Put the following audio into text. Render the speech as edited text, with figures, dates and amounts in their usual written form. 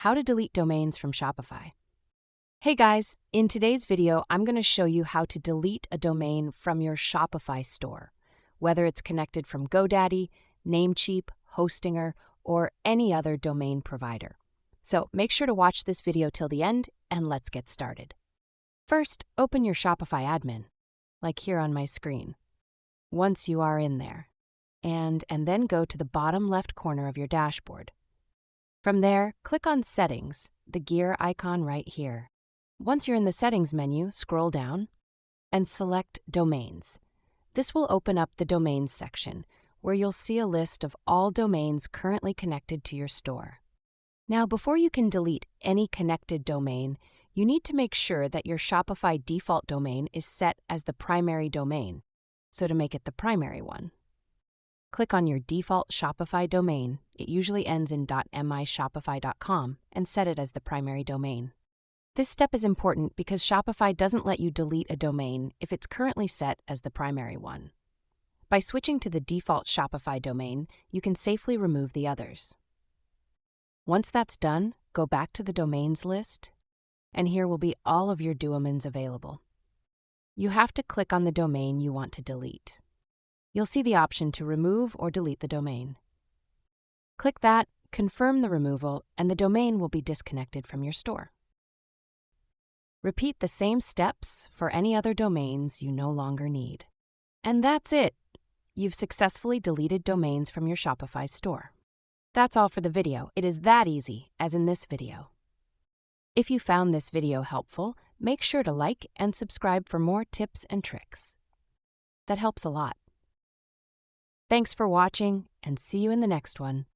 How to delete domains from Shopify. Hey guys, in today's video, I'm going to show you how to delete a domain from your Shopify store, whether it's connected from GoDaddy, Namecheap, Hostinger, or any other domain provider. So make sure to watch this video till the end, and let's get started. First, open your Shopify admin, like here on my screen, once you are in there, and then go to the bottom left corner of your dashboard. From there, click on Settings, the gear icon right here. Once you're in the Settings menu, scroll down and select Domains. This will open up the Domains section, where you'll see a list of all domains currently connected to your store. Now, before you can delete any connected domain, you need to make sure that your Shopify default domain is set as the primary domain. So to make it the primary one, click on your default Shopify domain. It usually ends in .mishopify.com, and set it as the primary domain. This step is important because Shopify doesn't let you delete a domain if it's currently set as the primary one. By switching to the default Shopify domain, you can safely remove the others. Once that's done, go back to the domains list, and here will be all of your domains available. You have to click on the domain you want to delete. You'll see the option to remove or delete the domain. Click that, confirm the removal, and the domain will be disconnected from your store. Repeat the same steps for any other domains you no longer need. And that's it! You've successfully deleted domains from your Shopify store. That's all for the video. It is that easy, as in this video. If you found this video helpful, make sure to like and subscribe for more tips and tricks. That helps a lot. Thanks for watching, and see you in the next one.